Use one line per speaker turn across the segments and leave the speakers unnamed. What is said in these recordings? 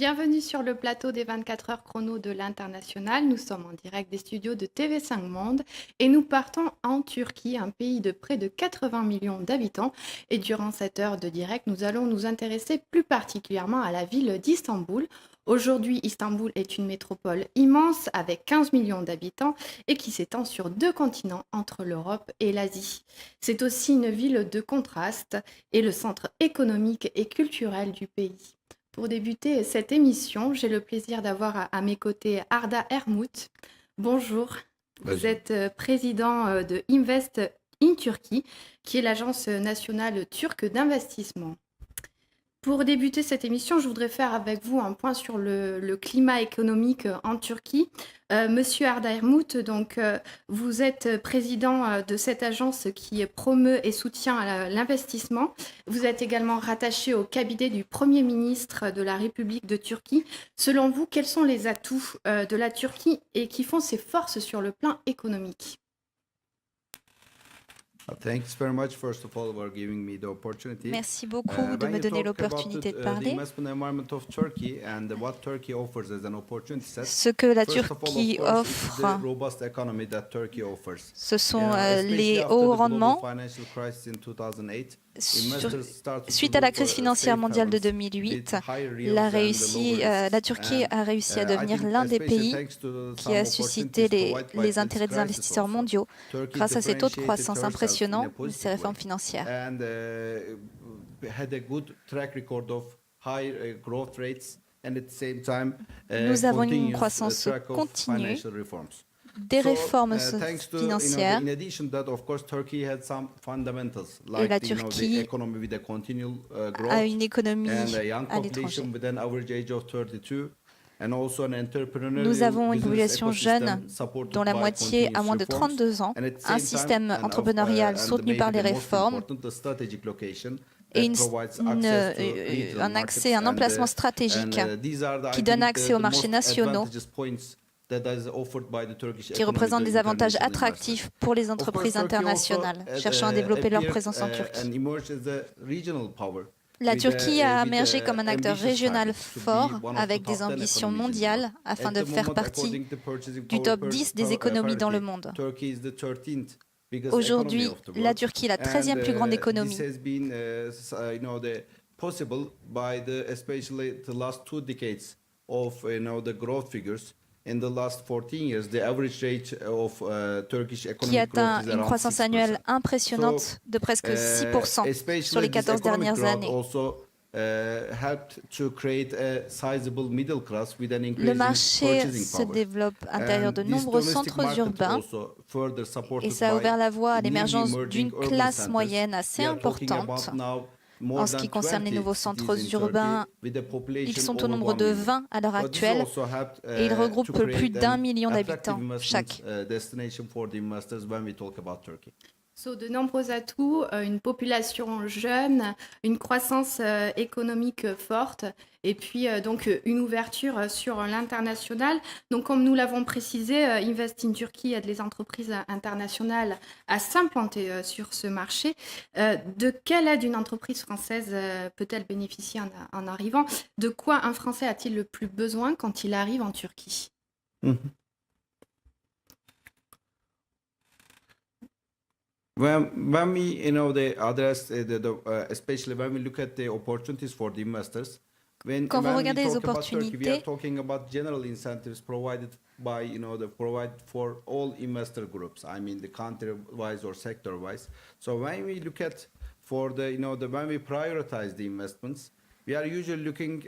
Bienvenue sur le plateau des 24 heures chrono de l'International. Nous sommes en direct des studios de TV5 Monde et nous partons en Turquie, un pays de près de 80 millions d'habitants. Et durant cette heure de direct, nous allons nous intéresser plus particulièrement à la ville d'Istanbul. Aujourd'hui, Istanbul est une métropole immense avec 15 millions d'habitants et qui s'étend sur 2 continents entre l'Europe et l'Asie. C'est aussi une ville de contraste et le centre économique et culturel du pays. Pour débuter cette émission, j'ai le plaisir d'avoir à mes côtés Arda Ermut. Bonjour, vous
Vas-y.
êtes président de Invest in Turkey, qui est l'agence nationale turque d'investissement. Pour débuter cette émission, je voudrais faire avec vous un point sur le climat économique en Turquie. Monsieur Arda Ermut, vous êtes président de cette agence qui promeut et soutient l'investissement. Vous êtes également rattaché au cabinet du Premier ministre de la République de Turquie. Selon vous, quels sont les atouts de la Turquie et qui font ses forces sur le plan économique?
Thanks very much, first of all, for giving me the opportunity.
Merci beaucoup de
When
me
you
donner
talk about
l'opportunité de
the
parler.
investment environment of Turkey and what Turkey offers as an opportunity set,
Ce que la
first of all,
Turquie
of course, it's the
offre,
robust economy that Turkey offers.
ce sont
Especially
les
after
hauts
the global
rendements.
financial crisis in 2008,
Sur-
investors started to
Suite à la
look
crise
for
financière
safe
mondiale de
havens
2008,
with higher yields and lower risks.
la Turquie a réussi à
I
devenir
think
l'un des
especially
pays
thanks to
qui
some
a suscité
opportunities provided by
les
this
intérêts des
crisis
investisseurs
also,
mondiaux
Turkey
grâce à ces taux de
differentiated
croissance
herself in a
impressionnants de
positive
ces
way.
réformes financières.
And had a good track record of high growth rates and at the same time
Nous avons une
continuous
croissance
track of
continue
financial reforms.
des réformes
Thanks to
financières
in addition that of course Turkey had some fundamentals
et la
like the
Turquie
economy with a continual
a
growth
une économie
and a young
à l'étranger.
population with an average age of 32 and also an
Nous
entrepreneurial
avons une
business
population jeune
ecosystem supported
dont la
by
moitié a
continuous
moins de
reforms.
32 ans,
And at the
un
same
système
time,
entrepreneurial
and
soutenu
maybe
par les
the most
réformes
important, the strategic location
et
that provides access to regional markets
un emplacement stratégique
these are
qui donne accès aux
the
marchés
most
nationaux
advantageous points that is offered by the Turkish
qui
economy
représentent
to
des avantages
international
attractifs pour les
investors. Of course,
entreprises
Turkey also
internationales cherchant à développer leur
appeared,
présence en
and
Turquie.
emerged as a regional power.
La
with
Turquie a
with
émergé comme un acteur
ambitious
régional
targets to be
fort
one of the
avec
top
des
10
ambitions
economies in the
mondiales
world.
afin
At
de
the
faire
moment,
partie
according to purchasing
du
power
top 10 des économies dans le
parity,
monde.
Turkey is the 13th biggest economy
Aujourd'hui,
of the
la
world.
Turquie est la
And
13e plus grande
this
économie.
has been, possible by especially the last 2 decades of, the growth figures. In the last 14 years, the average rate of Turkish
Qui
economic growth
atteint
is
une
around
croissance
6%.
annuelle impressionnante de presque 6% sur les 14 dernières années.
Also helped to create a sizable middle class with an
Le
increasing
marché
purchasing
se
power.
développe à l'intérieur de
And this
nombreux
domestic
centres
market
urbains
also further
et
supported
ça a
by
ouvert la voie à
newly
l'émergence
emerging
d'une
urban
classe
centers.
moyenne assez
We are talking
importante.
about now more
En ce
than
qui concerne les
20
nouveaux
cities
centres
in
urbains,
Turkey with a population
ils sont au
over
nombre
1
de
million.
20 à l'heure
So this
actuelle
also helped,
et ils
to
regroupent plus
create
d'1
an
million
attractive
d'habitants
investment
chaque.
destination for the investors when we talk about Turkey.
De nombreux atouts, une population jeune, une croissance économique forte et puis donc une ouverture sur l'international. Donc comme nous l'avons précisé, Invest in Turkey aide les entreprises internationales à s'implanter sur ce marché. De quelle aide une entreprise française peut-elle bénéficier en arrivant? De quoi un Français a-t-il le plus besoin quand il arrive en Turquie?
When we, they address especially when we look at the opportunities for the investors,
Quand vous
when we
regardez les
talk about Turkey, we are
opportunités,
talking about general incentives provided by, provide for all investor groups. I mean, the country-wise or sector-wise. So when we look at for when we prioritize the investments, we are usually looking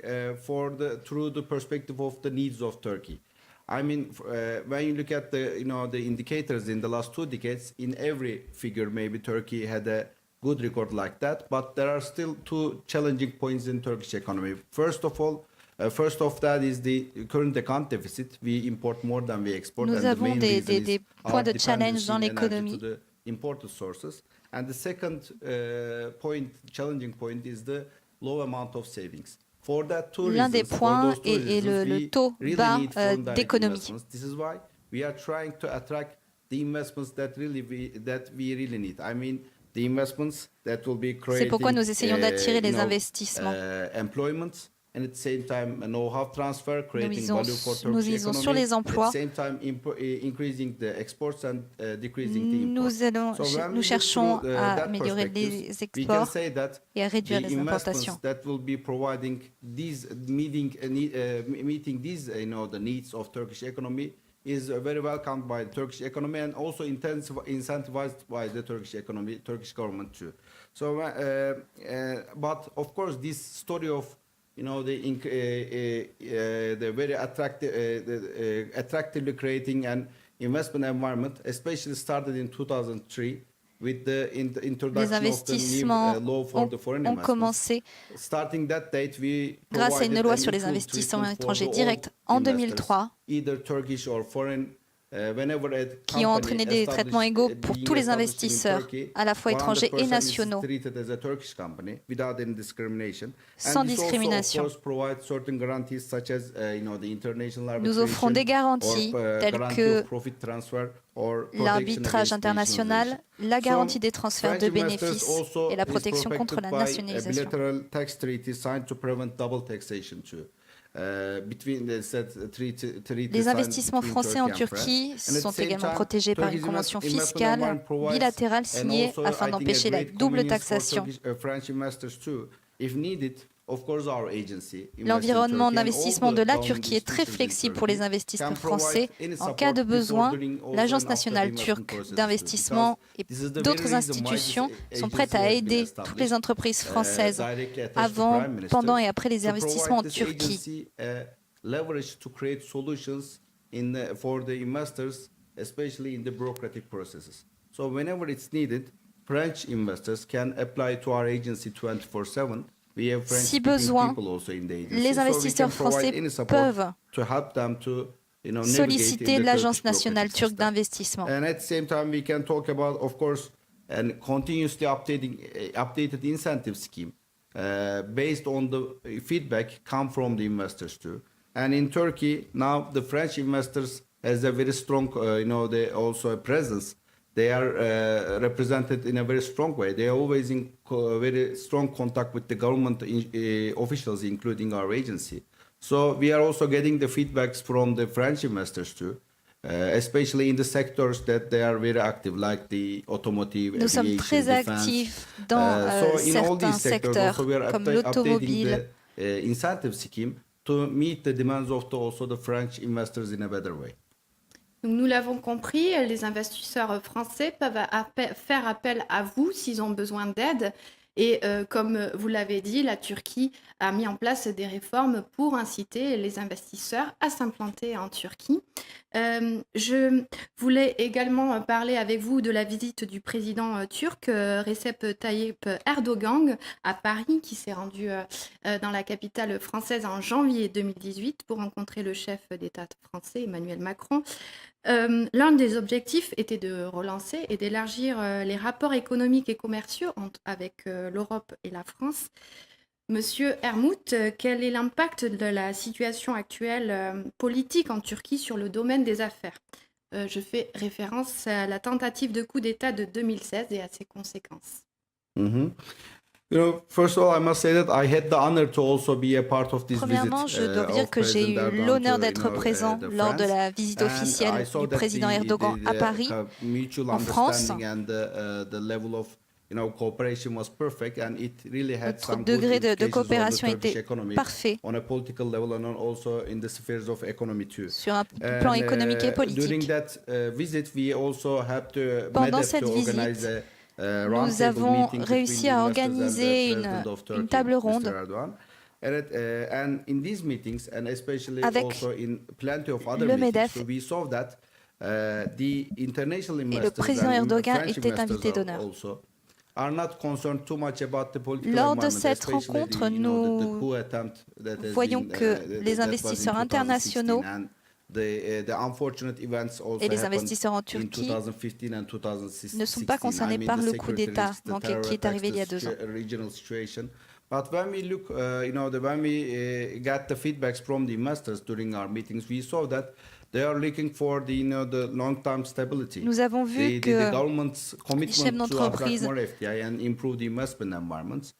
through the perspective of the needs of Turkey. I mean, when you look at the indicators in the last 2 decades, in every figure, maybe Turkey had a good record like that, but there are still 2 challenging points in Turkish economy. First of that is the current account deficit. We import more than we export,
nous
and the
avons
main reason is
des
our
points de challenge
dependency
dans
in energy to
l'économie.
the imported sources. And the second challenging point is the low amount of savings. For that 2
L'un des
reasons,
points
for those 2
est
reasons,
le
we
taux
really
bas
need foreign direct
d'économie.
investments. This is why we are trying to attract the investments that we really need. I mean, the investments that will be
C'est pourquoi
creating
nous essayons d'attirer les investissements.
employment and at the same time, a know-how transfer, creating
Nous
value for
nous
Turkish
misons sur
economy.
les emplois.
At the same time, increasing the exports and decreasing the imports.
Nous
Nous
cherchons à améliorer les exports et à réduire les importations.
That will be providing these meeting these the needs of Turkish economy is very welcomed by the Turkish economy and also incentivized by the Turkish government too. So, but of course, this story of the very attractively creating an investment environment, especially started in 2003 with the introduction of the new law for the foreign
ont commencé
Starting that date, we
grâce à une loi sur les investissements étrangers directs en 2003
either Turkish or foreign,
qui ont entraîné des traitements égaux pour tous les investisseurs, à la fois étrangers et nationaux, sans discrimination. Nous offrons des garanties telles que l'arbitrage international, la garantie des transferts de bénéfices et la protection contre la nationalisation. Les investissements français en Turquie sont également protégés par une convention fiscale bilatérale signée afin d'empêcher la double taxation. L'environnement d'investissement de la Turquie est très flexible pour les investisseurs français. En cas de besoin, l'Agence nationale turque d'investissement et d'autres institutions sont prêtes à aider toutes les entreprises françaises avant, pendant et après les investissements en Turquie.
Leverage to create solutions for the investors, especially in the bureaucratic processes. So whenever it's needed, French investors can apply to our agency 24/7.
Si besoin, les investisseurs français peuvent solliciter l'Agence nationale turque d'investissement.
And at the same time, we can talk about, of course, a continuously updated incentive scheme based on the feedback come from the investors too. And in Turkey, now the French investors has a very strong, they also a presence. They are represented in a very strong way. They are always in very strong contact with the government officials, including our agency. So we are also getting the feedbacks from the French investors too, especially in the sectors that they are very active, like the automotive,
Nous sommes très actifs dans certains secteurs comme l'automobile.
Incentive scheme to meet the demands of also the French investors in a better way.
Donc, nous l'avons compris, les investisseurs français peuvent faire appel à vous s'ils ont besoin d'aide. Et comme vous l'avez dit, la Turquie a mis en place des réformes pour inciter les investisseurs à s'implanter en Turquie. Je voulais également parler avec vous de la visite du président turc Recep Tayyip Erdogan à Paris, qui s'est rendu dans la capitale française en janvier 2018 pour rencontrer le chef d'État français Emmanuel Macron. L'un des objectifs était de relancer et d'élargir les rapports économiques et commerciaux avec l'Europe et la France. Monsieur Ermut, quel est l'impact de la situation actuelle politique en Turquie sur le domaine des affaires? Je fais référence à la tentative de coup d'État de 2016 et à ses conséquences.
First of all, I must say that I had the honor to also be a part of this visit.
Premièrement, je dois dire que j'ai eu l'honneur d'être présent lors de la visite officielle du président Erdogan à Paris, en France. Notre degré de coopération était parfait sur un plan économique et politique. Pendant cette visite, nous avons réussi à organiser une table ronde avec le MEDEF et le président Erdogan était invité d'honneur. Lors de cette rencontre, nous voyons que les investisseurs internationaux et les investisseurs en Turquie ne sont pas concernés par le coup d'État qui est arrivé il y a 2 ans.
But when we look, when we got the feedbacks from the investors during our meetings, we saw that they are looking for the long-term stability.
Nous avons vu que
the government's commitment
chefs d'entreprise
to attract more FDI and improve the investment environments.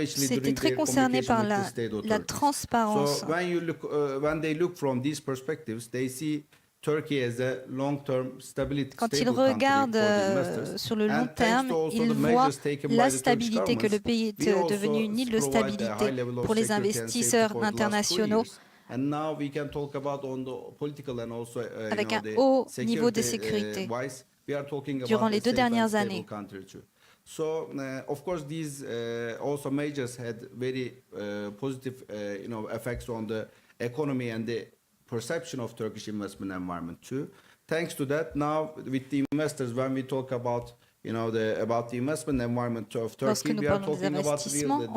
C'était très concerné par la transparence. Quand ils regardent sur le long terme, ils voient la stabilité, que le pays est devenu une île de stabilité pour les investisseurs internationaux, avec un haut niveau de sécurité durant les 2 dernières années.
So, of course, these also measures had very positive, effects on the economy and the perception of Turkish investment environment too. Thanks to that, now with the investors, when we talk about, about the investment environment of Turkey, we are talking about the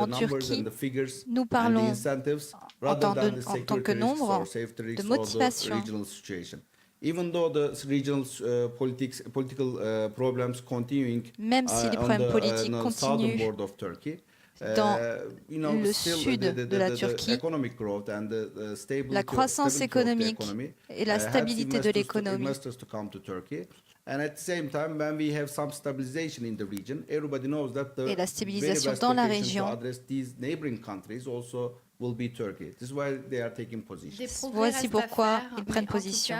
numbers and the figures and the incentives rather than the security risks or safety risks or the regional situation. Even though the regional political problems continuing
même si les problèmes politiques continuent dans le sud de la Turquie, la croissance économique et la stabilité de l'économie et la stabilisation dans la région. Voici pourquoi ils prennent position.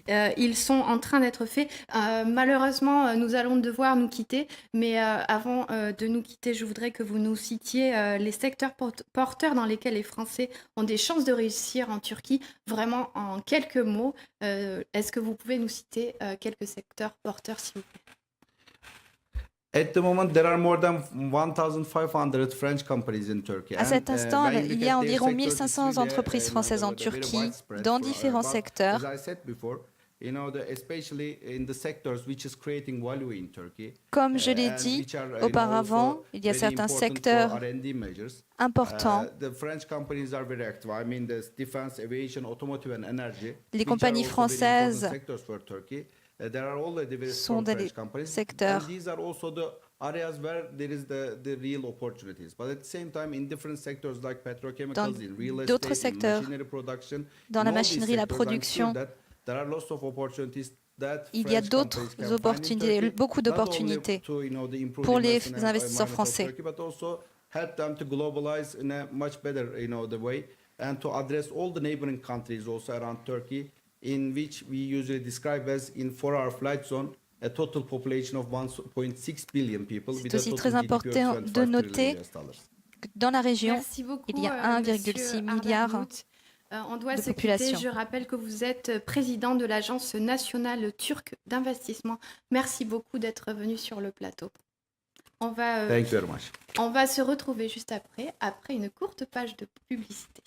Ils sont en train d'être faits. Malheureusement, nous allons devoir nous quitter, mais avant de nous quitter, je voudrais que vous nous citiez les secteurs porteurs dans lesquels les Français ont des chances de réussir en Turquie, vraiment en quelques mots. Est-ce que vous pouvez nous citer quelques secteurs porteurs, s'il vous plaît?
At the moment, there are more than 1,500 French companies in Turkey.
À cet instant, il y a environ 1500 entreprises françaises en Turquie, dans différents secteurs. Comme je l'ai dit auparavant, il y a certains secteurs importants. Les compagnies françaises sont dans les secteurs dans d'autres secteurs, dans la machinerie, la production, il y a d'autres opportunités, beaucoup d'opportunités pour les investisseurs français.
In which we usually describe as in 4-hour flight zone a total population of 1.6 billion people.
C'est aussi très important de noter que dans la région, il y a 1,6 milliard
on doit
de
se
population.
quitter. Je rappelle que vous êtes président de l'Agence nationale turque d'investissement. Merci beaucoup d'être venu sur le plateau. On va se retrouver juste après une courte page de publicité.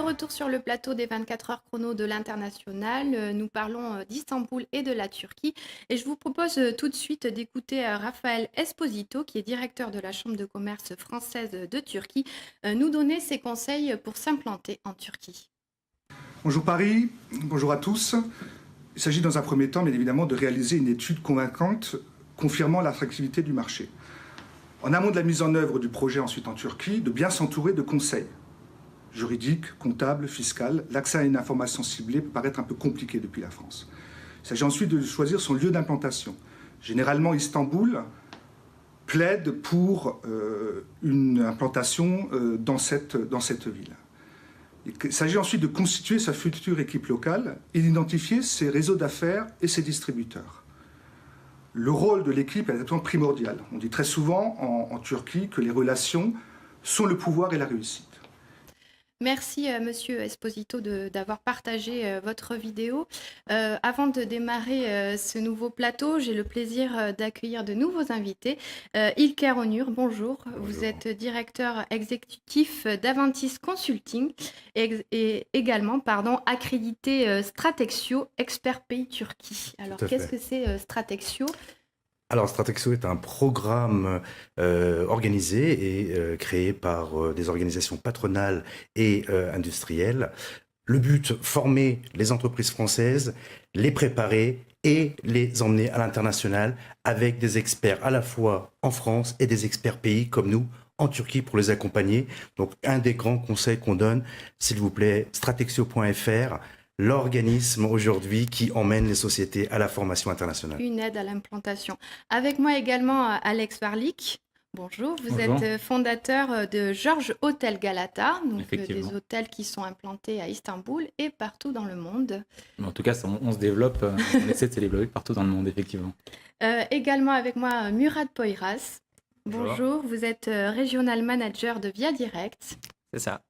retour sur le plateau des 24 heures chrono de l'international. Nous parlons d'Istanbul et de la Turquie. Et je vous propose tout de suite d'écouter Raphaël Esposito, qui est directeur de la Chambre de commerce française de Turquie, nous donner ses conseils pour s'implanter en Turquie.
Bonjour Paris, bonjour à tous. Il s'agit dans un premier temps, bien évidemment, de réaliser une étude convaincante confirmant l'attractivité du marché. En amont de la mise en œuvre du projet ensuite en Turquie, de bien s'entourer de conseils juridiques, comptables, fiscaux. L'accès à une information ciblée peut paraître un peu compliqué depuis la France. Il s'agit ensuite de choisir son lieu d'implantation. Généralement, Istanbul plaide pour une implantation dans cette ville. Il s'agit ensuite de constituer sa future équipe locale et d'identifier ses réseaux d'affaires et ses distributeurs. Le rôle de l'équipe est absolument primordial. On dit très souvent en Turquie que les relations sont le pouvoir et la réussite.
Merci Monsieur Esposito d'avoir partagé votre vidéo. Avant de démarrer ce nouveau plateau, j'ai le plaisir d'accueillir de nouveaux invités. İlker Onur, bonjour. Vous êtes directeur exécutif d'Aventis Consulting et également accrédité Stratexio, expert pays Turquie. Alors qu'est-ce que c'est Stratexio ?
Alors, Stratexio est un programme organisé et créé par des organisations patronales et industrielles. Le but, former les entreprises françaises, les préparer et les emmener à l'international avec des experts à la fois en France et des experts pays comme nous en Turquie pour les accompagner. Donc, un des grands conseils qu'on donne, s'il vous plaît, stratexio.fr, l'organisme aujourd'hui qui emmène les sociétés à la formation internationale.
Une aide à l'implantation. Avec moi également Alex Varlik. Bonjour, vous êtes fondateur de Georges Hôtel Galata, donc des hôtels qui sont implantés à Istanbul et partout dans le monde.
En tout cas, on se développe, on essaie de se développer partout dans le monde, effectivement.
Également avec moi Murat Poyraz. Bonjour, vous êtes Regional Manager de Via Direct.
C'est ça.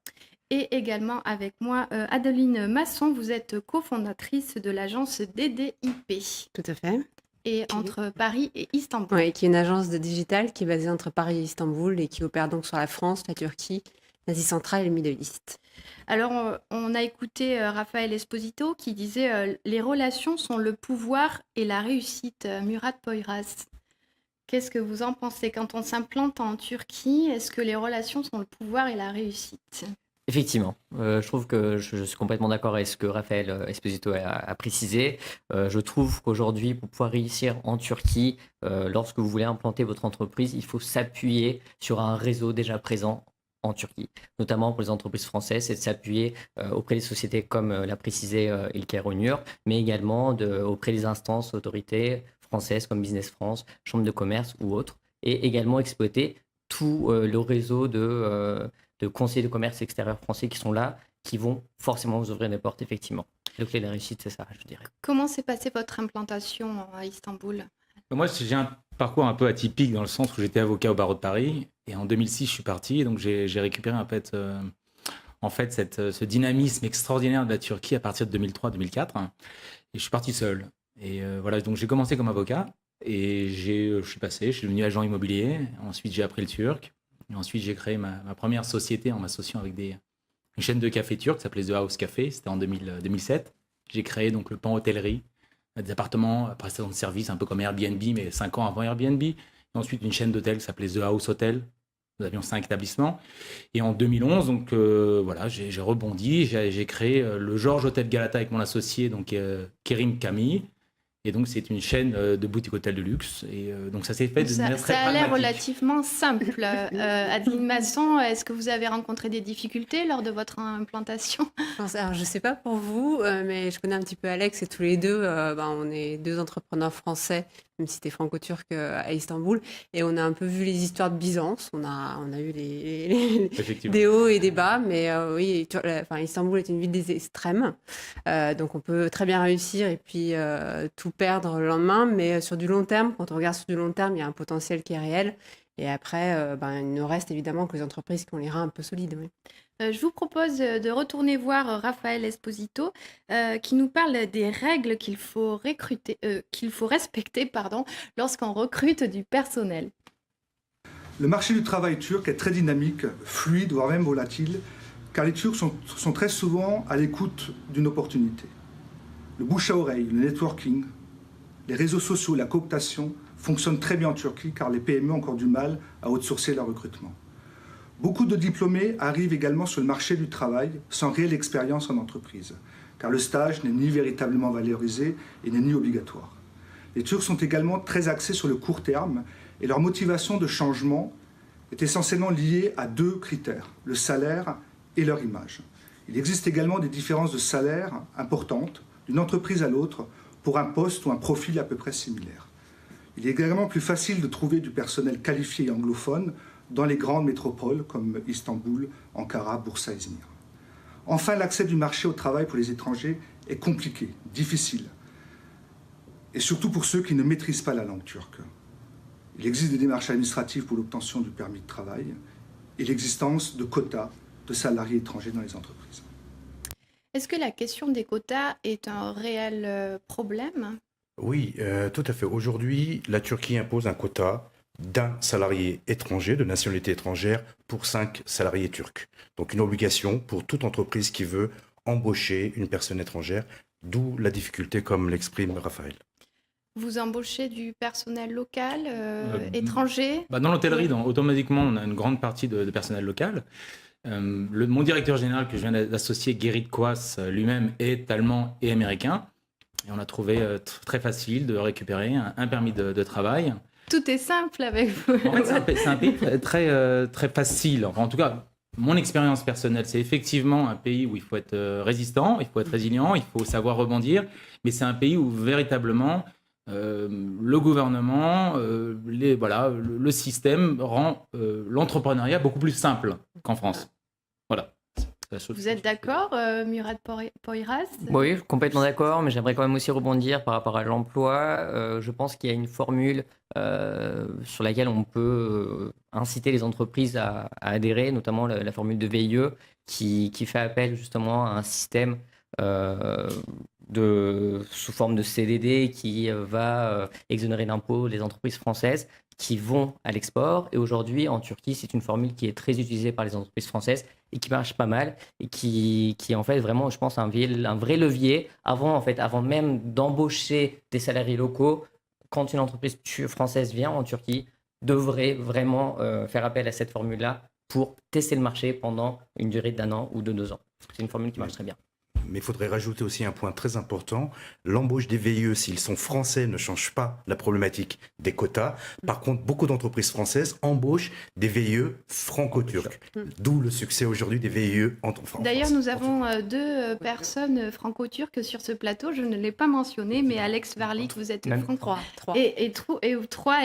Et également avec moi, Adeline Masson, vous êtes cofondatrice de l'agence DDIP.
Tout à fait.
Et entre Paris et Istanbul.
Oui, qui est une agence de digital qui est basée entre Paris et Istanbul et qui opère donc sur la France, la Turquie, l'Asie centrale et le Middle East.
Alors, on a écouté Raphaël Esposito qui disait les relations sont le pouvoir et la réussite. Murat Poyraz, qu'est-ce que vous en pensez quand on s'implante en Turquie? Est-ce que les relations sont le pouvoir et la réussite?
Effectivement, je trouve que je suis complètement d'accord avec ce que Raphaël Esposito a précisé. Je trouve qu'aujourd'hui, pour pouvoir réussir en Turquie, lorsque vous voulez implanter votre entreprise, il faut s'appuyer sur un réseau déjà présent en Turquie, notamment pour les entreprises françaises, c'est de s'appuyer auprès des sociétés comme l'a précisé İlker Onur, mais également auprès des instances, autorités françaises comme Business France, Chambre de commerce ou autres, et également exploiter tout le réseau de conseillers de commerce extérieur français qui sont là, qui vont forcément vous ouvrir des portes, effectivement. Le clé de la réussite, c'est ça, je dirais.
Comment s'est passée votre implantation à Istanbul?
Moi, j'ai un parcours un peu atypique dans le sens où j'étais avocat au barreau de Paris. Et en 2006, je suis parti. Et donc, j'ai récupéré ce dynamisme extraordinaire de la Turquie à partir de 2003-2004. Et je suis parti seul. Et voilà, donc j'ai commencé comme avocat. Et je suis devenu agent immobilier. Ensuite, j'ai appris le turc. Et ensuite, j'ai créé ma première société en m'associant avec une chaîne de café turc qui s'appelait The House Café. C'était en 2007. J'ai créé donc le pan hôtellerie, des appartements, prestation de service, un peu comme Airbnb, mais 5 ans avant Airbnb. Et ensuite, une chaîne d'hôtels qui s'appelait The House Hotel. Nous avions 5 établissements. Et en 2011, donc, j'ai rebondi. J'ai créé le Georges Hôtel Galata avec mon associé, donc Kerim Camille. Et donc, c'est une chaîne de boutiques hôtels de luxe. Et donc, ça s'est fait de manière très
pragmatique. Ça a l'air relativement simple. Adeline Masson, est-ce que vous avez rencontré des difficultés lors de votre implantation?
Alors, je ne sais pas pour vous, mais je connais un petit peu Alex et tous les deux, on est deux entrepreneurs français, même si c'était franco-turc à Istanbul. Et on a un peu vu les histoires de Byzance. On a eu des hauts et des bas. Mais oui, Istanbul est une ville des extrêmes. Donc, on peut très bien réussir et puis tout perdre le lendemain. Mais sur du long terme, quand on regarde sur du long terme, il y a un potentiel qui est réel. Et après, il ne reste évidemment que les entreprises qui ont les reins un peu solides. Oui.
Je vous propose de retourner voir Raphaël Esposito qui nous parle des règles qu'il faut respecter lorsqu'on recrute du personnel.
Le marché du travail turc est très dynamique, fluide, voire même volatile, car les Turcs sont très souvent à l'écoute d'une opportunité. Le bouche à oreille, le networking, les réseaux sociaux, la cooptation fonctionnent très bien en Turquie car les PME ont encore du mal à outsourcer leur recrutement. Beaucoup de diplômés arrivent également sur le marché du travail sans réelle expérience en entreprise, car le stage n'est ni véritablement valorisé et n'est ni obligatoire. Les Turcs sont également très axés sur le court terme et leur motivation de changement est essentiellement liée à 2 critères, le salaire et leur image. Il existe également des différences de salaire importantes d'une entreprise à l'autre pour un poste ou un profil à peu près similaire. Il est également plus facile de trouver du personnel qualifié et anglophone dans les grandes métropoles comme Istanbul, Ankara, Bursa et Izmir. Enfin, l'accès du marché au travail pour les étrangers est compliqué, difficile, et surtout pour ceux qui ne maîtrisent pas la langue turque. Il existe des démarches administratives pour l'obtention du permis de travail et l'existence de quotas de salariés étrangers dans les entreprises.
Est-ce que la question des quotas est un réel problème?
Oui, tout à fait. Aujourd'hui, la Turquie impose un quota d'un salarié étranger, de nationalité étrangère, pour 5 salariés turcs. Donc une obligation pour toute entreprise qui veut embaucher une personne étrangère, d'où la difficulté, comme l'exprime Raphaël.
Vous embauchez du personnel local, étranger?
Dans l'hôtellerie, automatiquement, on a une grande partie de personnel local. Mon directeur général que je viens d'associer, Gerrit Kouas, lui-même est allemand et américain. Et on a trouvé très facile de récupérer un permis de travail.
Tout est simple avec vous.
En fait, c'est un pays très facile. Enfin, en tout cas, mon expérience personnelle, c'est effectivement un pays où il faut être résistant, il faut être résilient, il faut savoir rebondir. Mais c'est un pays où véritablement le gouvernement, le système rend l'entrepreneuriat beaucoup plus simple qu'en France. Voilà.
Vous êtes d'accord, Murat Poyraz?
Oui, complètement d'accord, mais j'aimerais quand même aussi rebondir par rapport à l'emploi. Je pense qu'il y a une formule sur laquelle on peut inciter les entreprises à adhérer, notamment la formule de VIE, qui fait appel justement à un système sous forme de CDD qui va exonérer d'impôts les entreprises françaises qui vont à l'export. Et aujourd'hui, en Turquie, c'est une formule qui est très utilisée par les entreprises françaises et qui marche pas mal et qui est en fait vraiment, je pense, un vrai levier avant même d'embaucher des salariés locaux. Quand une entreprise française vient en Turquie, devrait vraiment faire appel à cette formule-là pour tester le marché pendant une durée d'1 an ou de 2 ans. C'est une formule qui marche très bien.
Mais il faudrait rajouter aussi un point très important. L'embauche des VIE, s'ils sont français, ne change pas la problématique des quotas. Par contre, beaucoup d'entreprises françaises embauchent des VIE franco-turcs. D'où le succès aujourd'hui des VIE en France.
D'ailleurs, nous avons 2 personnes franco-turques sur ce plateau. Je ne l'ai pas mentionné, mais Alex Varlik, vous êtes franco.
3.
Et 3,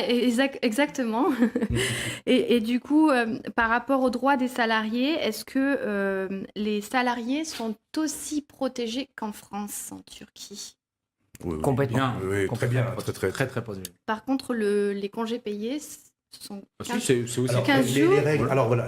exactement. Et du coup, par rapport aux droits des salariés, est-ce que les salariés sont aussi protégés qu'en France, en Turquie?
Oui,
complètement.
Oui, très bien.
Très protégés.
Par contre, les congés payés sont 15,
c'est aussi
15 jours.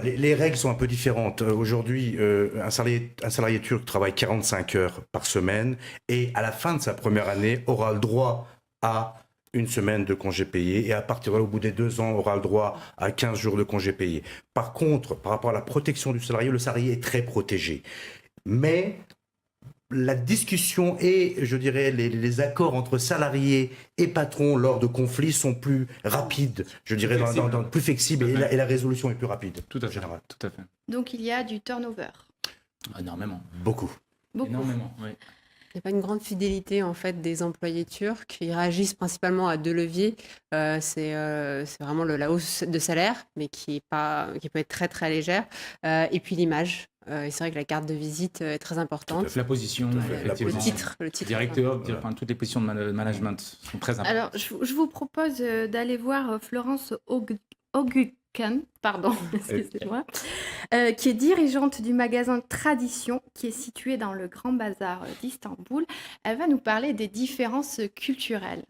Les règles sont un peu différentes. Aujourd'hui, un salarié turc travaille 45 heures par semaine et à la fin de sa première année aura le droit à une semaine de congés payés et à partir au bout des 2 ans aura le droit à 15 jours de congés payés. Par contre, par rapport à la protection du salarié, le salarié est très protégé. Mais la discussion et, je dirais, les accords entre salariés et patrons lors de conflits sont plus rapides, je dirais, plus flexibles et la résolution est plus rapide.
Tout à fait. Tout à fait.
Donc, il y a du turnover.
Énormément.
Beaucoup.
Énormément, oui.
Il n'y a pas une grande fidélité en fait des employés turcs. Ils réagissent principalement à 2 leviers. C'est vraiment la hausse de salaire, mais qui peut être très très légère. Et puis l'image. Et c'est vrai que la carte de visite est très importante.
La position,
le titre.
Directeur, toutes les positions de management sont très importantes.
Alors, je vous propose d'aller voir Florence Ogüken, pardon, excusez-moi, qui est dirigeante du magasin Tradition, qui est situé dans le Grand Bazar d'Istanbul. Elle va nous parler des différences culturelles.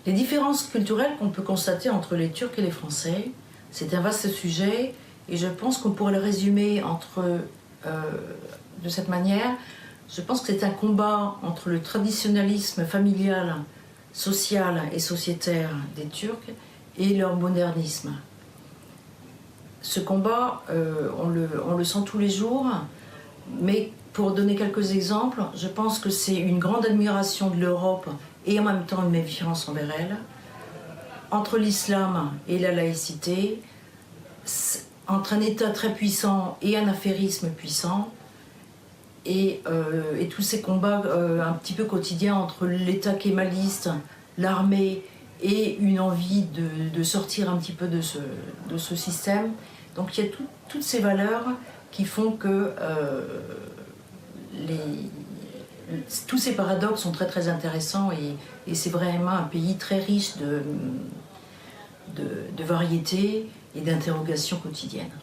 Les différences culturelles qu'on peut constater entre les Turcs et les Français, c'est un vaste sujet et je pense qu'on pourrait le résumer de cette manière. Je pense que c'est un combat entre le traditionnalisme familial, social et sociétaire des Turcs et leur modernisme. Ce combat, on le sent tous les jours, mais pour donner quelques exemples, je pense que c'est une grande admiration de l'Europe et en même temps une méfiance envers elle. Entre l'islam et la laïcité, entre un État très puissant et un affairisme puissant, et tous ces combats un petit peu quotidiens entre l'État kémaliste, l'armée et une envie de sortir un petit peu de ce système. Donc il y a toutes ces valeurs qui font que tous ces paradoxes sont très très intéressants et c'est vraiment un pays très riche de variétés et d'interrogations quotidiennes.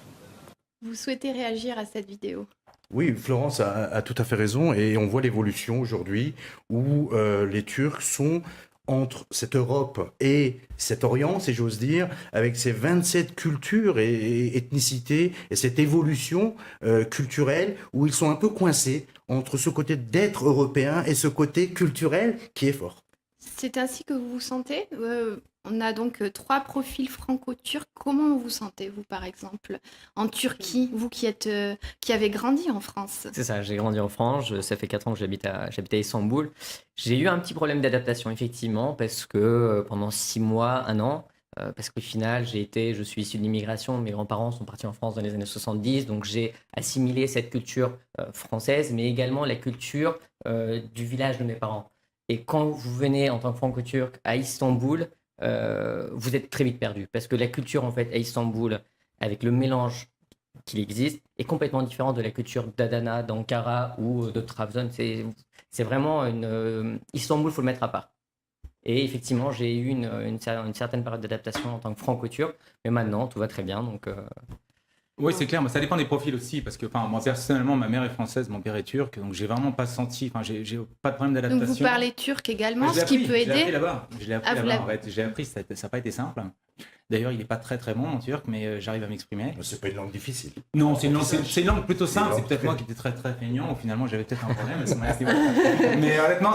Vous souhaitez réagir à cette vidéo?
Oui, Florence a tout à fait raison et on voit l'évolution aujourd'hui où les Turcs sont entre cette Europe et cet Orient, si j'ose dire, avec ces 27 cultures et ethnicités et cette évolution culturelle où ils sont un peu coincés entre ce côté d'être européen et ce côté culturel qui est fort.
C'est ainsi que vous vous sentez? On a donc 3 profils franco-turcs. Comment vous sentez-vous, par exemple, en Turquie, vous qui avez grandi en France?
C'est ça, j'ai grandi en France, ça fait 4 ans que j'habite à Istanbul. J'ai eu un petit problème d'adaptation, effectivement, parce que pendant 6 mois, 1 an, parce qu'au final, je suis issu de l'immigration, mes grands-parents sont partis en France dans les années 70, donc j'ai assimilé cette culture française, mais également la culture du village de mes parents. Et quand vous venez en tant que franco-turc à Istanbul, vous êtes très vite perdu, parce que la culture, en fait, à Istanbul, avec le mélange qu'il existe, est complètement différente de la culture d'Adana, d'Ankara ou de Trabzon. C'est vraiment Istanbul, il faut le mettre à part. Et effectivement, j'ai eu une certaine période d'adaptation en tant que franco-turc, mais maintenant, tout va très bien. Donc,
Oui, c'est clair, mais ça dépend des profils aussi, parce que moi personnellement, ma mère est française, mon père est turc, donc j'ai vraiment pas senti, j'ai pas de problème d'adaptation.
Donc vous parlez turc également,
Je l'ai
ce qui
appris,
peut aider.
Je l'ai appris là-bas, en fait. J'ai appris, ça n'a pas été simple. D'ailleurs, il n'est pas très très bon en turc, mais j'arrive à m'exprimer.
C'est pas une langue difficile.
Non, c'est une langue plutôt simple. C'est peut-être moi qui étais très très feignant. Finalement, j'avais peut-être un problème. Mais honnêtement,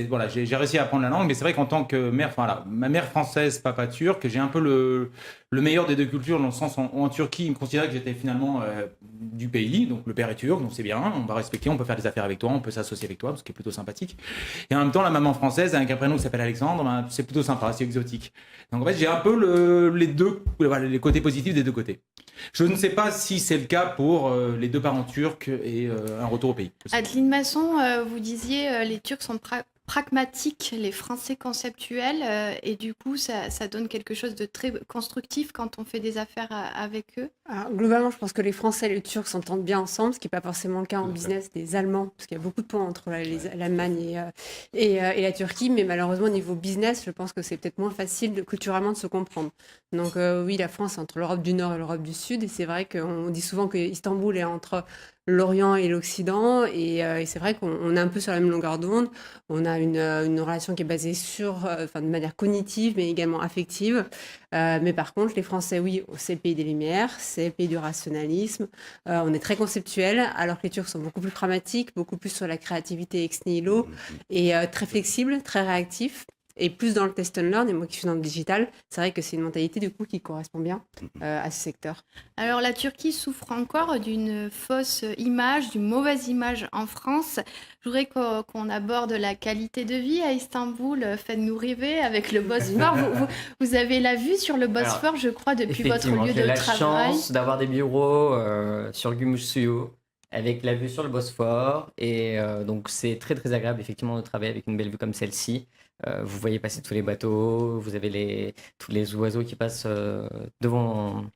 voilà, j'ai réussi à apprendre la langue. Mais c'est vrai qu'en tant que mère, ma mère française, papa turc, j'ai un peu le meilleur des deux cultures, dans le sens où en Turquie, ils me considéraient que j'étais finalement du pays. Donc le père est turc, donc c'est bien. On va respecter, on peut faire des affaires avec toi, on peut s'associer avec toi, ce qui est plutôt sympathique. Et en même temps, la maman française, avec un prénom qui s'appelle Alexandre, c'est plutôt sympa, c'est exotique. Donc en fait, j'ai un peu les côtés positifs des deux côtés. Je ne sais pas si c'est le cas pour les deux parents turcs et un retour au pays.
Adeline Masson, vous disiez les Turcs sont pragmatiques, les Français conceptuels, et du coup, ça donne quelque chose de très constructif quand on fait des affaires avec eux.
Alors, globalement, je pense que les Français et les Turcs s'entendent bien ensemble, ce qui n'est pas forcément le cas en business des Allemands, parce qu'il y a beaucoup de points entre l'Allemagne et la Turquie, mais malheureusement, au niveau business, je pense que c'est peut-être moins facile culturellement de se comprendre. Donc oui, la France est entre l'Europe du Nord et l'Europe du Sud, et c'est vrai qu'on dit souvent que Istanbul est entre l'Orient et l'Occident, et c'est vrai qu'on est un peu sur la même longueur d'onde. On a une relation qui est basée de manière cognitive, mais également affective. Mais par contre, les Français, oui, c'est le pays des Lumières, c'est le pays du rationalisme. On est très conceptuel, alors que les Turcs sont beaucoup plus pragmatiques, beaucoup plus sur la créativité ex nihilo, et très flexibles, très réactifs. Et plus dans le test and learn, et moi qui suis dans le digital, c'est vrai que c'est une mentalité du coup qui correspond bien à ce secteur.
Alors la Turquie souffre encore d'une fausse image, d'une mauvaise image en France. Je voudrais qu'on aborde la qualité de vie à Istanbul. Faites-nous rêver avec le Bosphore. vous avez la vue sur le Bosphore, je crois, depuis votre lieu de travail.
J'ai la chance d'avoir des bureaux sur Gümüşsuyu, avec la vue sur le Bosphore, et donc c'est très très agréable effectivement de travailler avec une belle vue comme celle-ci. Vous voyez passer tous les bateaux, vous avez tous les oiseaux qui passent devant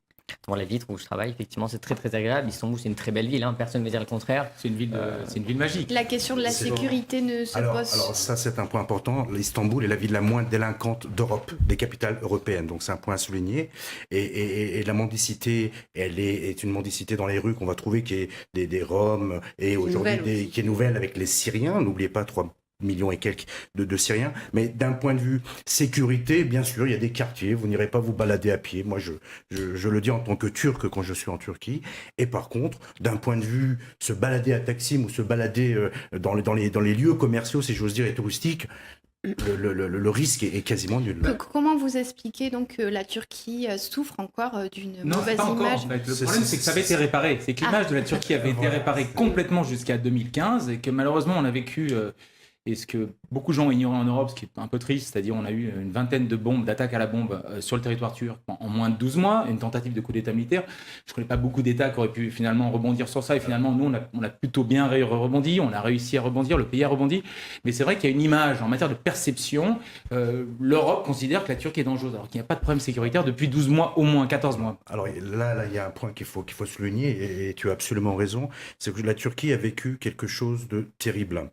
la vitre où je travaille. Effectivement, c'est très très agréable. Istanbul, c'est une très belle ville, personne ne va dire le contraire.
C'est une ville magique.
La question de la sécurité ne se pose.
Alors ça, c'est un point important. Istanbul est la ville la moins délinquante d'Europe, des capitales européennes. Donc c'est un point à souligner. Et la mendicité, elle est une mendicité dans les rues qu'on va trouver qui est des Roms et aujourd'hui qui est nouvelle avec les Syriens. N'oubliez pas 3 millions et quelques de Syriens, mais d'un point de vue sécurité, bien sûr, il y a des quartiers, vous n'irez pas vous balader à pied, moi je le dis en tant que Turc quand je suis en Turquie, et par contre, d'un point de vue, se balader à Taksim ou se balader dans les lieux commerciaux, si j'ose dire, et touristiques, le risque est quasiment nul.
Comment vous expliquez donc que la Turquie souffre encore d'une mauvaise
pas
image?
encore, en fait. Le problème, c'est que ça avait été réparé. C'est que l'image de la Turquie avait été réparée complètement jusqu'à 2015 et que malheureusement, on a vécu... et ce que beaucoup de gens ont ignoré en Europe, ce qui est un peu triste, c'est-à-dire on a eu une vingtaine de bombes, d'attaques à la bombe sur le territoire turc en moins de 12 mois, une tentative de coup d'État militaire. Je ne connais pas beaucoup d'États qui auraient pu finalement rebondir sur ça. Et finalement, nous, on a plutôt bien rebondi. On a réussi à rebondir. Le pays a rebondi. Mais c'est vrai qu'il y a une image en matière de perception. L'Europe considère que la Turquie est dangereuse, alors qu'il n'y a pas de problème sécuritaire depuis 12 mois, au moins 14 mois.
Alors là, il y a un point qu'il faut souligner, et tu as absolument raison, c'est que la Turquie a vécu quelque chose de terrible.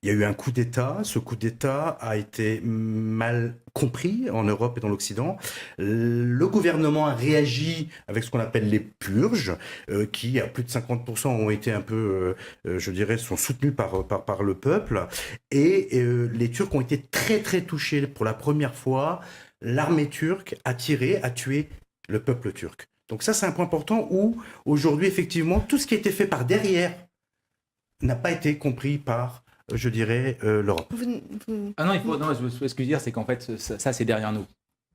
Il y a eu un coup d'État. Ce coup d'État a été mal compris en Europe et dans l'Occident. Le gouvernement a réagi avec ce qu'on appelle les purges, qui à plus de 50% ont été un peu, je dirais, sont soutenus par le peuple. Et les Turcs ont été très très touchés. Pour la première fois, l'armée turque a tué le peuple turc. Donc ça, c'est un point important où aujourd'hui, effectivement, tout ce qui a été fait par derrière n'a pas été compris par, je dirais, l'Europe.
Ah non, ce que je veux dire, c'est qu'en fait, ça c'est derrière nous.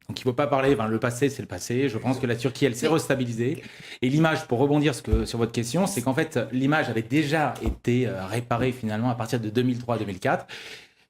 Donc il ne faut pas parler, le passé, c'est le passé. Je pense que la Turquie, elle s'est restabilisée. Et l'image, pour rebondir sur votre question, c'est qu'en fait, l'image avait déjà été réparée finalement à partir de 2003-2004.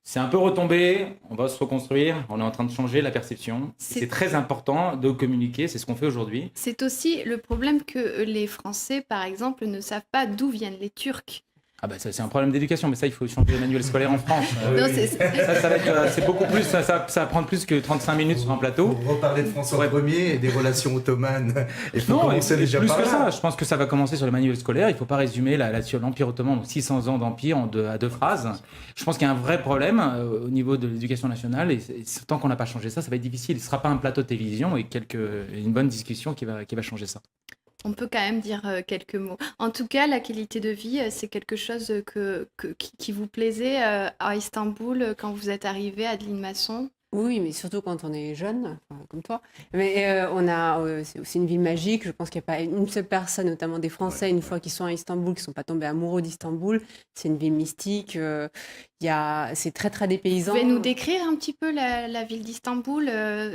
C'est un peu retombé, on va se reconstruire, on est en train de changer la perception. C'est très important de communiquer, c'est ce qu'on fait aujourd'hui.
C'est aussi le problème que les Français, par exemple, ne savent pas d'où viennent les Turcs.
Ah bah ça, c'est un problème d'éducation, mais ça il faut changer les manuels scolaires en France.
Non,
ça va être, c'est beaucoup plus, ça va prendre plus que 35 minutes sur un plateau.
Pour reparler de François Ier et des relations ottomanes, il faut commencer déjà
plus
par
que
là.
ça. Je pense que ça va commencer sur les manuels scolaires. Il ne faut pas résumer l'Empire ottoman, donc 600 ans d'empire à deux phrases. Je pense qu'il y a un vrai problème au niveau de l'éducation nationale et tant qu'on n'a pas changé ça, ça va être difficile. Il ne sera pas un plateau de télévision et une bonne discussion qui va changer ça.
On peut quand même dire quelques mots. En tout cas, la qualité de vie, c'est quelque chose qui vous plaisait à Istanbul quand vous êtes arrivé à Adeline Masson?
Oui, mais surtout quand on est jeune, comme toi. Mais c'est aussi une ville magique. Je pense qu'il n'y a pas une seule personne, notamment des Français, une fois qu'ils sont à Istanbul, qui ne sont pas tombés amoureux d'Istanbul. C'est une ville mystique. C'est très, très dépaysant.
Vous pouvez nous décrire un petit peu la ville d'Istanbul,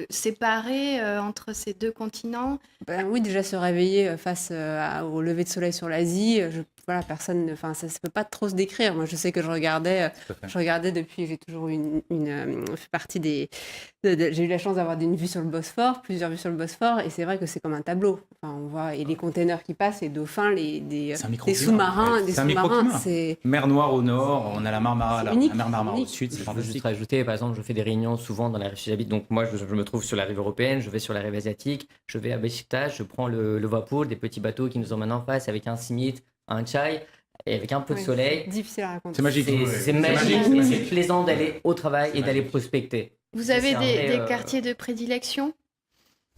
séparée entre ces deux continents?
Oui, déjà se réveiller face au lever de soleil sur l'Asie. Personne, ça ne peut pas trop se décrire. Moi, je sais que je regardais depuis, j'ai toujours fait partie j'ai eu la chance d'avoir une vue sur le Bosphore, plusieurs vues sur le Bosphore, et c'est vrai que c'est comme un tableau. On voit et les containers qui passent, les dauphins, des sous-marins,
c'est mer Noire au nord, on a la mer Marmara au sud, c'est
Je veux
fantastique.
juste rajouter, par exemple, je fais des réunions souvent dans la rive j'habite, donc moi je me trouve sur la rive européenne, je vais sur la rive asiatique, je vais à Beşiktaş, je prends le Vapur, des petits bateaux qui nous emmènent en face avec un simit, un chai, et avec un peu de soleil.
C'est difficile à raconter.
C'est magique.
C'est magique, c'est plaisant d'aller au travail et d'aller prospecter.
Vous avez des quartiers de prédilection?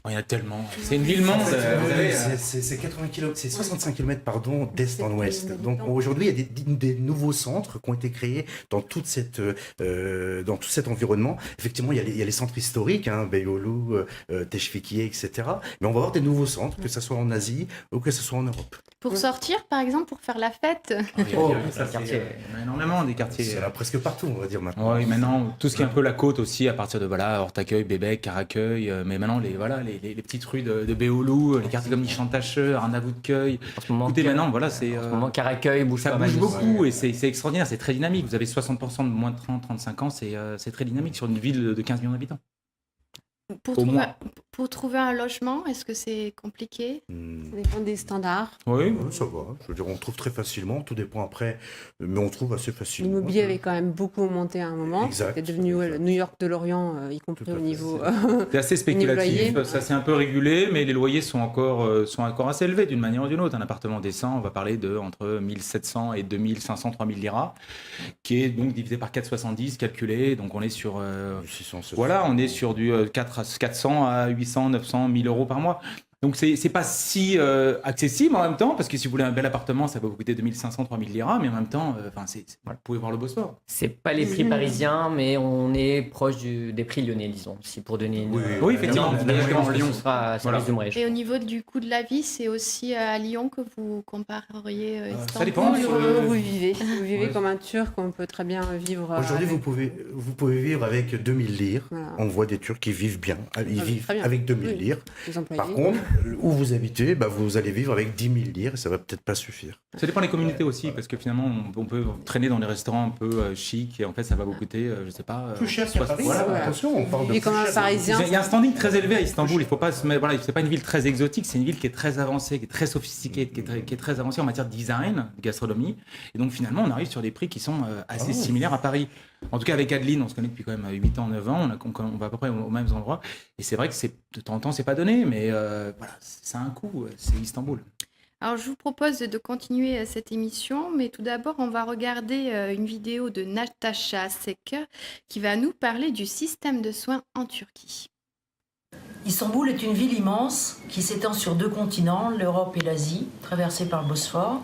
Il y en a tellement. C'est une ville-monde.
C'est 80 km, c'est 65 km d'est en ouest. Donc aujourd'hui, il y a des nouveaux centres qui ont été créés dans tout cet environnement. Effectivement, il y a les centres historiques, Beyoğlu, Teşvikiye, etc. Mais on va avoir des nouveaux centres, que ce soit en Asie ou que ce soit en Europe.
Pour sortir, par exemple, pour faire la fête?
Il y a énormément des quartiers.
C'est là presque partout, on va dire maintenant.
Oui, maintenant, tout ce qui est un peu la côte aussi, à partir de Ortaköy, Bebek, Karaköy, mais maintenant, les petites rues de Beyoğlu, les quartiers comme Nişantaşı, Arnavutköy. Écoutez, maintenant, c'est...
En ce moment, Karaköy bouge
ça bouge beaucoup et c'est extraordinaire, c'est très dynamique. Vous avez 60% de moins de 30-35 ans, c'est très dynamique sur une ville de 15 millions d'habitants.
Pour trouver un logement, est-ce que c'est compliqué?
Ça dépend des standards.
Oui, ça va. Je veux dire, on trouve très facilement, tout dépend après, mais on trouve assez facilement.
L'immobilier avait quand même beaucoup augmenté à un moment.
Exact.
C'est devenu le New York de l'Orient, y compris au niveau.
C'est assez spéculatif, ça s'est un peu régulé, mais les loyers sont encore assez élevés d'une manière ou d'une autre. Un appartement décent, on va parler de entre 1700 et 2500, 3000 liras, qui est donc divisé par 4,70 calculé. Donc on est sur, on est sur du 400 à 800, 900, 1000 euros par mois. Donc c'est pas si accessible en même temps, parce que si vous voulez un bel appartement, ça va vous coûter 2500, 3000 liras, mais en même temps, vous pouvez voir le Bosphore.
C'est pas les prix parisiens, mais on est proche des prix lyonnais, disons. Si pour donner une...
Oui, effectivement.
Lyon sera résumerait.
Et au niveau du coût de la vie, c'est aussi à Lyon que vous compareriez Istanbul?
Ça dépend.
Vous vivez. Si vous vivez comme un Turc, on peut très bien vivre.
Aujourd'hui, vous pouvez vivre avec 2000 lire. Voilà. On voit des Turcs qui vivent bien. Ils vivent avec 2000 lire. Par contre, où vous habitez, vous allez vivre avec 10 000 lire et ça va peut-être pas suffire.
Ça dépend des communautés aussi, parce que finalement, on peut traîner dans des restaurants un peu chics et en fait, ça va vous coûter, je sais pas...
plus cher qu'à Paris. Attention, on parle de
comme un Parisien.
Il y a un standing très élevé à Istanbul. Il faut pas se mettre... c'est pas une ville très exotique, c'est une ville qui est très avancée, qui est très sophistiquée, qui est très avancée en matière de design, de gastronomie. Et donc finalement, on arrive sur des prix qui sont assez similaires à Paris. En tout cas, avec Adeline, on se connaît depuis quand même 8 ans, 9 ans, on va à peu près aux mêmes endroits. Et c'est vrai que de temps en temps, c'est pas donné, mais ça a un coût, c'est Istanbul.
Alors, je vous propose de continuer cette émission, mais tout d'abord, on va regarder une vidéo de Natasha Seker qui va nous parler du système de soins en Turquie.
Istanbul est une ville immense qui s'étend sur 2 continents, l'Europe et l'Asie, traversée par le Bosphore.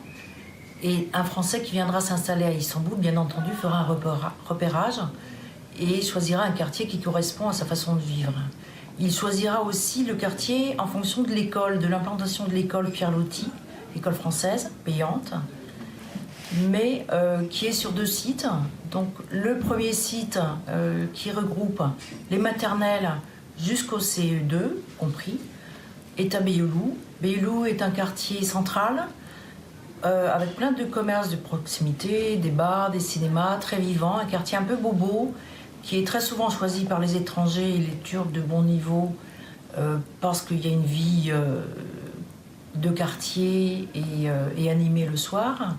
Et un Français qui viendra s'installer à Istanbul, bien entendu, fera un repérage et choisira un quartier qui correspond à sa façon de vivre. Il choisira aussi le quartier en fonction de l'école, de l'implantation de l'école Pierre Loti, l'école française, payante, mais qui est sur 2 sites. Donc le premier site qui regroupe les maternelles jusqu'au CE2, compris, est à Beyoğlu. Beyoğlu est un quartier central, avec plein de commerces de proximité, des bars, des cinémas, très vivants, un quartier un peu bobo, qui est très souvent choisi par les étrangers et les Turcs de bon niveau, parce qu'il y a une vie de quartier et animée le soir.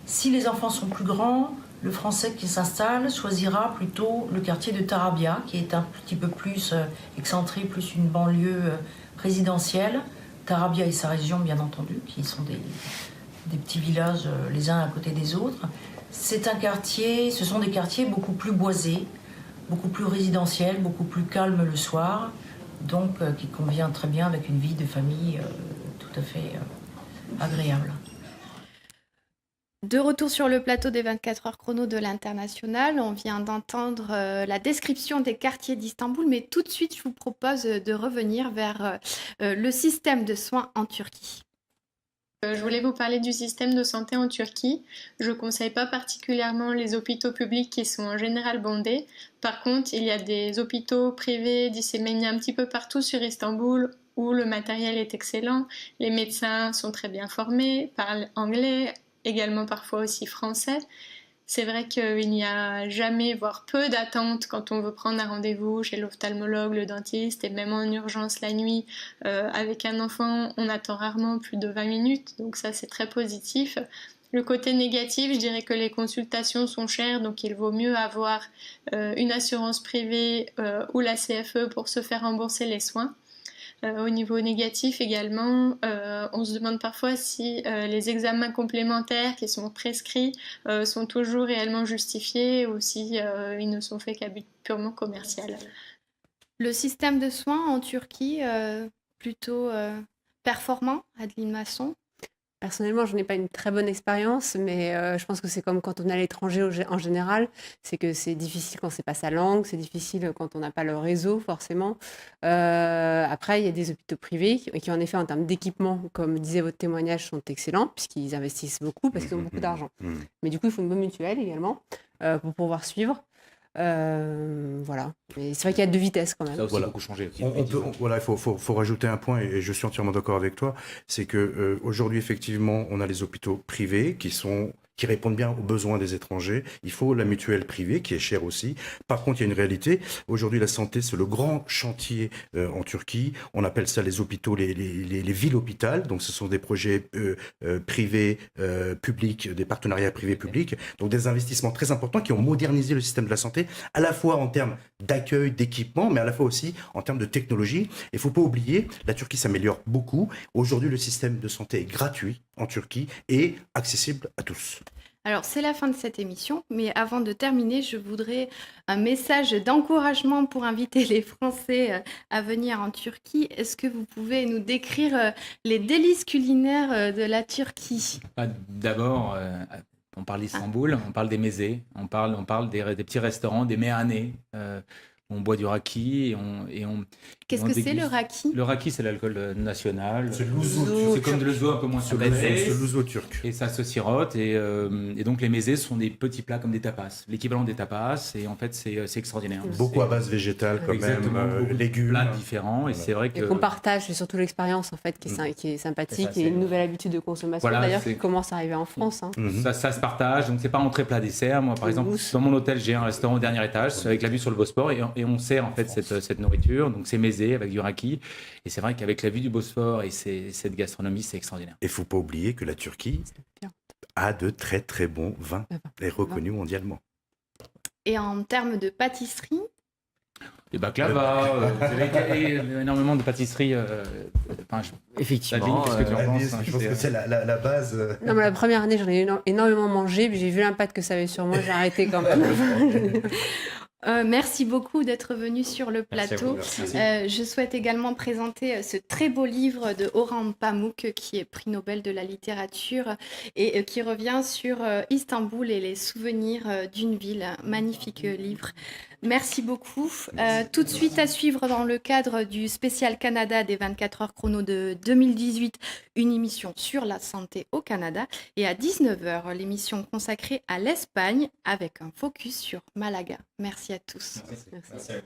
Si les enfants sont plus grands, le Français qui s'installe choisira plutôt le quartier de Tarabya, qui est un petit peu plus excentré, plus une banlieue résidentielle. Tarabya et sa région, bien entendu, qui sont des petits villages les uns à côté des autres. Ce sont des quartiers beaucoup plus boisés, beaucoup plus résidentiels, beaucoup plus calmes le soir, donc qui convient très bien avec une vie de famille tout à fait agréable.
De retour sur le plateau des 24 heures chrono de l'International, on vient d'entendre la description des quartiers d'Istanbul, mais tout de suite, je vous propose de revenir vers le système de soins en Turquie.
Je voulais vous parler du système de santé en Turquie. Je ne conseille pas particulièrement les hôpitaux publics qui sont en général bondés. Par contre, il y a des hôpitaux privés disséminés un petit peu partout sur Istanbul où le matériel est excellent, les médecins sont très bien formés, parlent anglais, également parfois aussi français. C'est vrai qu'il n'y a jamais, voire peu d'attente quand on veut prendre un rendez-vous chez l'ophtalmologue, le dentiste, et même en urgence la nuit avec un enfant, on attend rarement plus de 20 minutes, donc ça c'est très positif. Le côté négatif, je dirais que les consultations sont chères, donc il vaut mieux avoir une assurance privée ou la CFE pour se faire rembourser les soins. Au niveau négatif également, on se demande parfois si les examens complémentaires qui sont prescrits sont toujours réellement justifiés ou si ils ne sont faits qu'à but purement commercial.
Le système de soins en Turquie, plutôt performant, Adeline Masson?
Personnellement, je n'ai pas une très bonne expérience, mais je pense que c'est comme quand on est à l'étranger en général, c'est que c'est difficile quand c'est pas sa langue, c'est difficile quand on n'a pas le réseau forcément. Après, il y a des hôpitaux privés qui en effet en termes d'équipement, comme disait votre témoignage, sont excellents puisqu'ils investissent beaucoup parce qu'ils ont beaucoup d'argent. Mais du coup, il faut une bonne mutuelle également pour pouvoir suivre. Voilà. Mais c'est vrai qu'il y a 2 vitesses quand même.
Ça a aussi beaucoup changé.
Il faut rajouter un point, et je suis entièrement d'accord avec toi, c'est que aujourd'hui, effectivement, on a les hôpitaux privés qui répondent bien aux besoins des étrangers. Il faut la mutuelle privée, qui est chère aussi. Par contre, il y a une réalité. Aujourd'hui, la santé, c'est le grand chantier en Turquie. On appelle ça les hôpitaux, les villes-hôpitales. Donc, ce sont des projets privés, publics, des partenariats privés-publics. Donc, des investissements très importants qui ont modernisé le système de la santé, à la fois en termes d'accueil, d'équipement, mais à la fois aussi en termes de technologie. Il ne faut pas oublier, la Turquie s'améliore beaucoup. Aujourd'hui, le système de santé est gratuit en Turquie et accessible à tous.
Alors, c'est la fin de cette émission, mais avant de terminer, je voudrais un message d'encouragement pour inviter les Français à venir en Turquie. Est-ce que vous pouvez nous décrire les délices culinaires de la Turquie?
D'abord, on parle d'Istanbul, on parle des mezés, on parle des petits restaurants, des méhanés. On boit du raki et on
Qu'est-ce que c'est le raki?
Le raki, c'est l'alcool national.
C'est l'ouzo.
C'est comme de l'ouzo un peu moins sucré.
C'est l'ouzo turc.
Et ça se sirote. Et donc les mezés sont des petits plats comme des tapas, l'équivalent des tapas. Et en fait, c'est extraordinaire.
Beaucoup à base végétale quand même, légumes.
Plats différents. Et c'est vrai que...
Et qu'on partage, c'est surtout l'expérience en fait qui est sympathique
ça,
et une nouvelle habitude de consommation.
Voilà,
d'ailleurs qui commence à arriver en France. Hein.
Ça se partage. Donc c'est pas entrée plat dessert. Moi, par exemple, dans mon hôtel, j'ai un restaurant au dernier étage avec la vue sur le Bosphore et on sert en fait cette nourriture. Donc c'est mezé avec du raki. Et c'est vrai qu'avec la vue du Bosphore et cette gastronomie, c'est extraordinaire.
Et il ne faut pas oublier que la Turquie a de très très bons vins et reconnus mondialement.
Et en termes de pâtisserie?
Les baklava, vous avez énormément de pâtisseries.
Effectivement.
Qu'est-ce que tu en penses?
Je pense que c'est la base.
Non, mais la première année, j'en ai énormément mangé, puis j'ai vu l'impact que ça avait sur moi, j'ai arrêté quand même.
Merci beaucoup d'être venu sur le plateau. Je souhaite également présenter ce très beau livre de Orhan Pamuk, qui est prix Nobel de la littérature et qui revient sur Istanbul et les souvenirs d'une ville. Magnifique livre. Merci beaucoup. Tout de suite à suivre dans le cadre du spécial Canada des 24 heures chrono de 2018, une émission sur la santé au Canada. Et à 19h, l'émission consacrée à l'Espagne avec un focus sur Malaga. Merci à tous.
Merci à vous.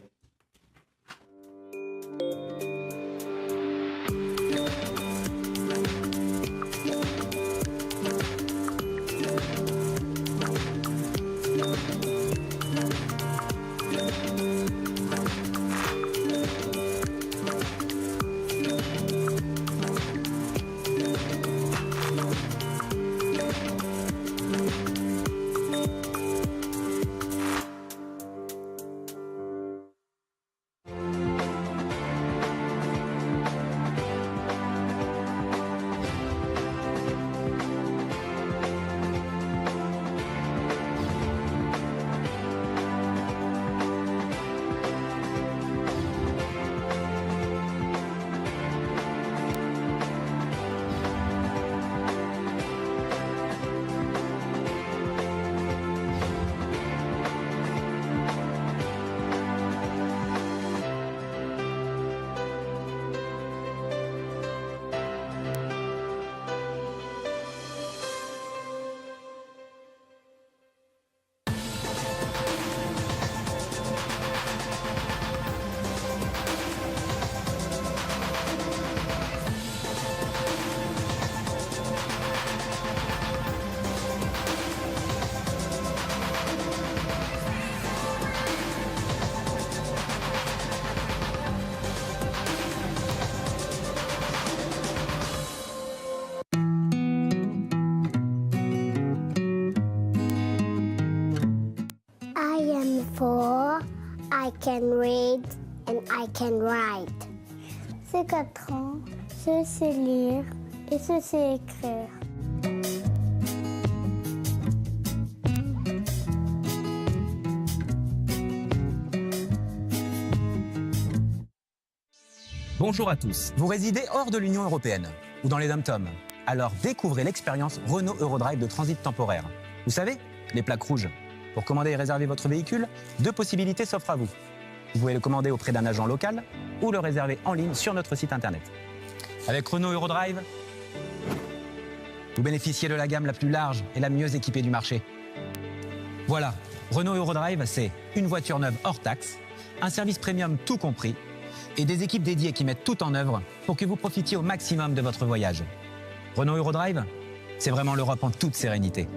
I can read and I can write. C'est 4 ans, je sais lire et je sais écrire.
Bonjour à tous. Vous résidez hors de l'Union européenne ou dans les dom-toms. Alors découvrez l'expérience Renault Eurodrive de transit temporaire. Vous savez, les plaques rouges. Pour commander et réserver votre véhicule, 2 possibilités s'offrent à vous. Vous pouvez le commander auprès d'un agent local ou le réserver en ligne sur notre site internet. Avec Renault Eurodrive, vous bénéficiez de la gamme la plus large et la mieux équipée du marché. Voilà, Renault Eurodrive, c'est une voiture neuve hors taxe, un service premium tout compris et des équipes dédiées qui mettent tout en œuvre pour que vous profitiez au maximum de votre voyage. Renault Eurodrive, c'est vraiment l'Europe en toute sérénité.